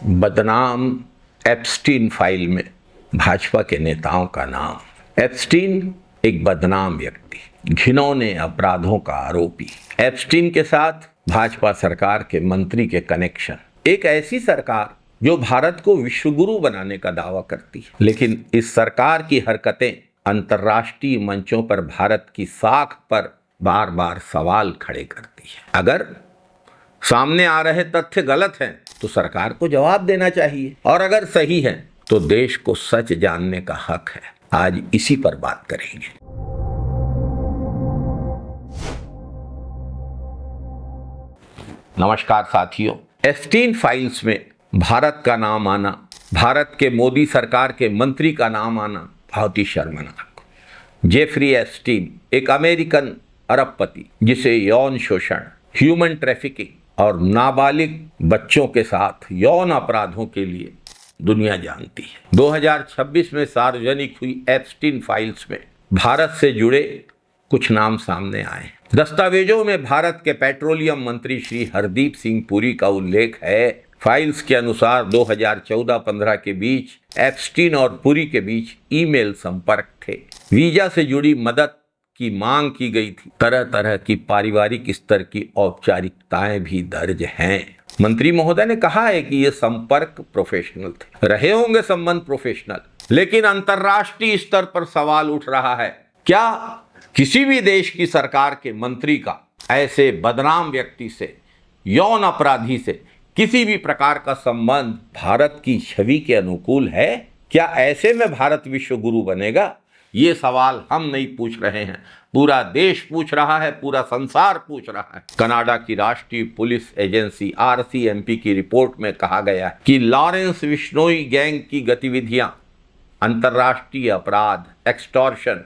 बदनाम Epstein file में भाजपा के नेताओं का नाम। एप्स्टीन एक बदनाम व्यक्ति, घिनौने अपराधों का आरोपी। एप्स्टीन के साथ भाजपा सरकार के मंत्री के कनेक्शन। एक ऐसी सरकार जो भारत को विश्वगुरु बनाने का दावा करती है, लेकिन इस सरकार की हरकतें अंतर्राष्ट्रीय मंचों पर भारत की साख पर बार बार सवाल खड़े करती है। अगर सामने आ रहे तथ्य गलत हैं तो सरकार को जवाब देना चाहिए, और अगर सही है तो देश को सच जानने का हक है। आज इसी पर बात करेंगे। नमस्कार साथियों, एप्स्टीन फाइल्स में भारत का नाम आना, भारत के मोदी सरकार के मंत्री का नाम आना बहुत ही शर्मनाक। जेफरी एप्स्टीन एक अमेरिकन अरबपति जिसे यौन शोषण, ह्यूमन ट्रैफिकिंग और नाबालिग बच्चों के साथ यौन अपराधों के लिए दुनिया जानती है। 2026 में सार्वजनिक हुई एप्स्टीन फाइल्स में भारत से जुड़े कुछ नाम सामने आए। दस्तावेजों में भारत के पेट्रोलियम मंत्री श्री हरदीप सिंह पुरी का उल्लेख है। फाइल्स के अनुसार 2014-15 के बीच एप्स्टीन और पुरी के बीच ईमेल संपर्क थे। वीजा से जुड़ी मदद की मांग की गई थी। तरह तरह की पारिवारिक स्तर की औपचारिकताएं भी दर्ज हैं। मंत्री महोदय ने कहा है कि ये संपर्क प्रोफेशनल थे, रहे होंगे संबंध प्रोफेशनल, लेकिन अंतर्राष्ट्रीय स्तर पर सवाल उठ रहा है, क्या किसी भी देश की सरकार के मंत्री का ऐसे बदनाम व्यक्ति से, यौन अपराधी से किसी भी प्रकार का संबंध भारत की छवि के अनुकूल है? क्या ऐसे में भारत विश्व गुरु बनेगा? ये सवाल हम नहीं पूछ रहे हैं, पूरा देश पूछ रहा है, पूरा संसार पूछ रहा है। कनाडा की राष्ट्रीय पुलिस एजेंसी RCMP की रिपोर्ट में कहा गया है कि लॉरेंस बिश्नोई गैंग की गतिविधियां अंतर्राष्ट्रीय अपराध, एक्सटॉर्शन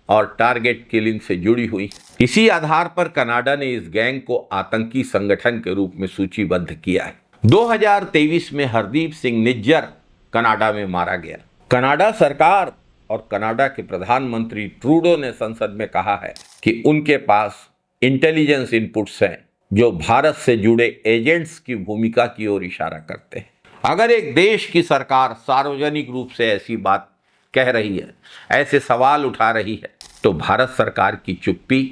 और टारगेट किलिंग से जुड़ी हुई। इसी आधार पर कनाडा ने इस गैंग को आतंकी संगठन के रूप में सूचीबद्ध किया है। 2023 में हरदीप सिंह निज्जर कनाडा में मारा गया। कनाडा सरकार और कनाडा के प्रधानमंत्री ट्रूडो ने संसद में कहा है कि उनके पास इंटेलिजेंस इनपुट्स हैं जो भारत से जुड़े एजेंट्स की भूमिका की ओर इशारा करते हैं। अगर एक देश की सरकार सार्वजनिक रूप से ऐसी बात कह रही है, ऐसे सवाल उठा रही है, तो भारत सरकार की चुप्पी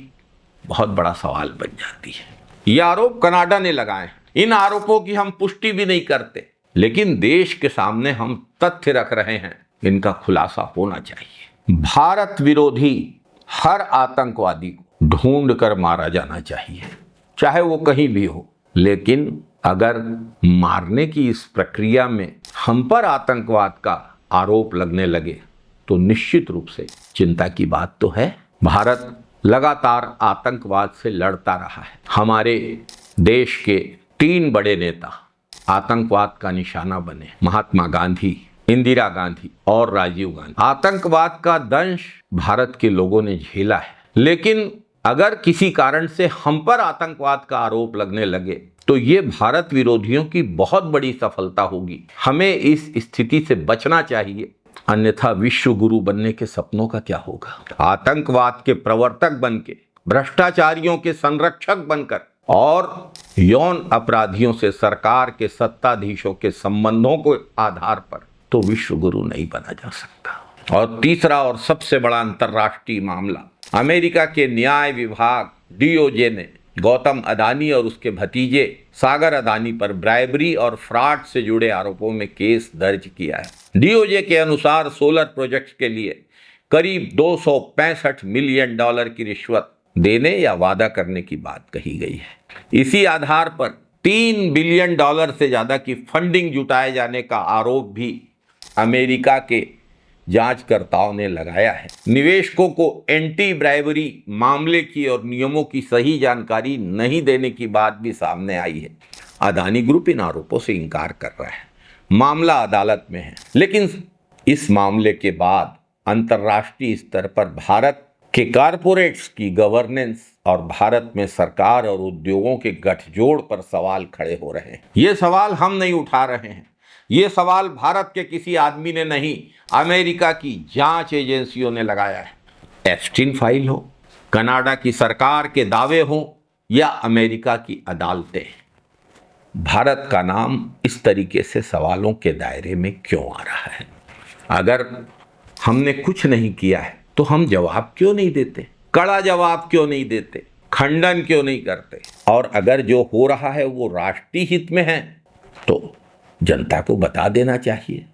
बहुत बड़ा सवाल बन जाती है। ये आरोप कनाडा ने लगाए हैं। इन आरोपों की हम पुष्टि भी नहीं करते, लेकिन देश के सामने हम तथ्य रख रहे हैं, इनका खुलासा होना चाहिए। भारत विरोधी हर आतंकवादी को ढूंढ कर मारा जाना चाहिए, चाहे वो कहीं भी हो। लेकिन अगर मारने की इस प्रक्रिया में हम पर आतंकवाद का आरोप लगने लगे तो निश्चित रूप से चिंता की बात तो है। भारत लगातार आतंकवाद से लड़ता रहा है। हमारे देश के 3 बड़े नेता आतंकवाद का निशाना बने, महात्मा गांधी, इंदिरा गांधी और राजीव गांधी। आतंकवाद का दंश भारत के लोगों ने झेला है, लेकिन अगर किसी कारण से हम पर आतंकवाद का आरोप लगने लगे तो ये भारत विरोधियों की बहुत बड़ी सफलता होगी। हमें इस स्थिति से बचना चाहिए, अन्यथा विश्व गुरु बनने के सपनों का क्या होगा? आतंकवाद के प्रवर्तक बनके, भ्रष्टाचारियों के संरक्षक बनकर और यौन अपराधियों से सरकार के सत्ताधीशों के संबंधों के आधार पर तो विश्व गुरु नहीं बना जा सकता। और तीसरा और सबसे बड़ा अंतर्राष्ट्रीय मामला, अमेरिका के न्याय विभाग DOJ ने गौतम अदानी और उसके भतीजे सागर अदानी पर ब्राइबरी और फ्रॉड से जुड़े आरोपों में केस दर्ज किया है। DOJ के अनुसार सोलर प्रोजेक्ट के लिए करीब $265 मिलियन की रिश्वत देने या वादा करने की बात कही गई है। इसी आधार पर $3 बिलियन से ज्यादा की फंडिंग जुटाए जाने का आरोप भी अमेरिका के जांचकर्ताओं ने लगाया है। निवेशकों को एंटी ब्राइबरी मामले की और नियमों की सही जानकारी नहीं देने की बात भी सामने आई है। अदानी ग्रुप इन आरोपों से इंकार कर रहा है। मामला अदालत में है, लेकिन इस मामले के बाद अंतर्राष्ट्रीय स्तर पर भारत के कॉरपोरेट्स की गवर्नेंस और भारत में सरकार और उद्योगों के गठजोड़ पर सवाल खड़े हो रहे हैं। ये सवाल हम नहीं उठा रहे हैं, ये सवाल भारत के किसी आदमी ने नहीं, अमेरिका की जांच एजेंसियों ने लगाया है। एप्स्टीन फाइल हो, कनाडा की सरकार के दावे हो या अमेरिका की अदालतें, भारत का नाम इस तरीके से सवालों के दायरे में क्यों आ रहा है? अगर हमने कुछ नहीं किया है तो हम जवाब क्यों नहीं देते? कड़ा जवाब क्यों नहीं देते? खंडन क्यों नहीं करते? और अगर जो हो रहा है वो राष्ट्रीय हित में है तो जनता को बता देना चाहिए।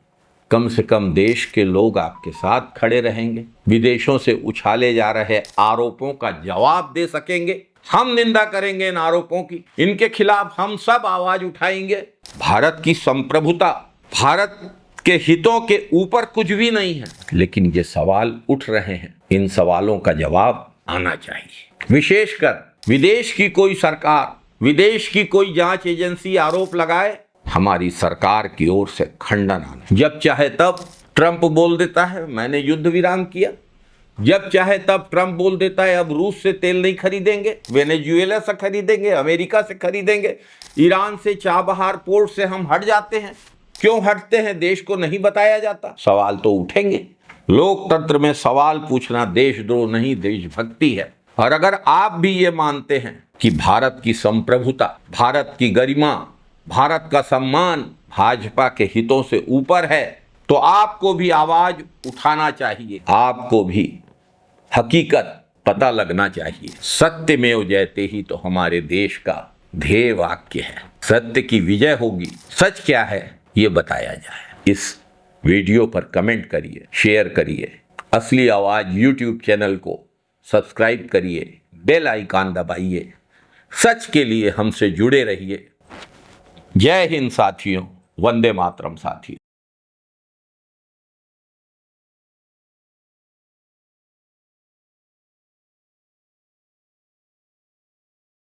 कम से कम देश के लोग आपके साथ खड़े रहेंगे, विदेशों से उछाले जा रहे आरोपों का जवाब दे सकेंगे। हम निंदा करेंगे इन आरोपों की, इनके खिलाफ हम सब आवाज उठाएंगे। भारत की संप्रभुता, भारत के हितों के ऊपर कुछ भी नहीं है, लेकिन ये सवाल उठ रहे हैं, इन सवालों का जवाब आना चाहिए। विशेषकर विदेश की कोई सरकार, विदेश की कोई जांच एजेंसी आरोप लगाए, हमारी सरकार की ओर से खंडन आना। जब चाहे तब ट्रंप बोल देता है मैंने युद्ध विराम किया, जब चाहे तब ट्रंप बोल देता है अब रूस से तेल नहीं खरीदेंगे, वेनेजुएला से खरीदेंगे, अमेरिका से खरीदेंगे, ईरान से, चाबहार पोर्ट से हम हट जाते हैं। क्यों हटते हैं देश को नहीं बताया जाता? सवाल तो उठेंगे। लोकतंत्र में सवाल पूछना देशद्रोह नहीं, देशभक्ति है। और अगर आप भी ये मानते हैं कि भारत की संप्रभुता, भारत की गरिमा, भारत का सम्मान भाजपा के हितों से ऊपर है, तो आपको भी आवाज उठाना चाहिए, आपको भी हकीकत पता लगना चाहिए। सत्यमेव जयते ही तो हमारे देश का ध्येय वाक्य है। सत्य की विजय होगी। सच क्या है ये बताया जाए। इस वीडियो पर कमेंट करिए, शेयर करिए। असली आवाज यूट्यूब चैनल को सब्सक्राइब करिए, बेल आइकन दबाइए। सच के लिए हमसे जुड़े रहिए। जय हिंद साथियों, वंदे मातरम साथियों।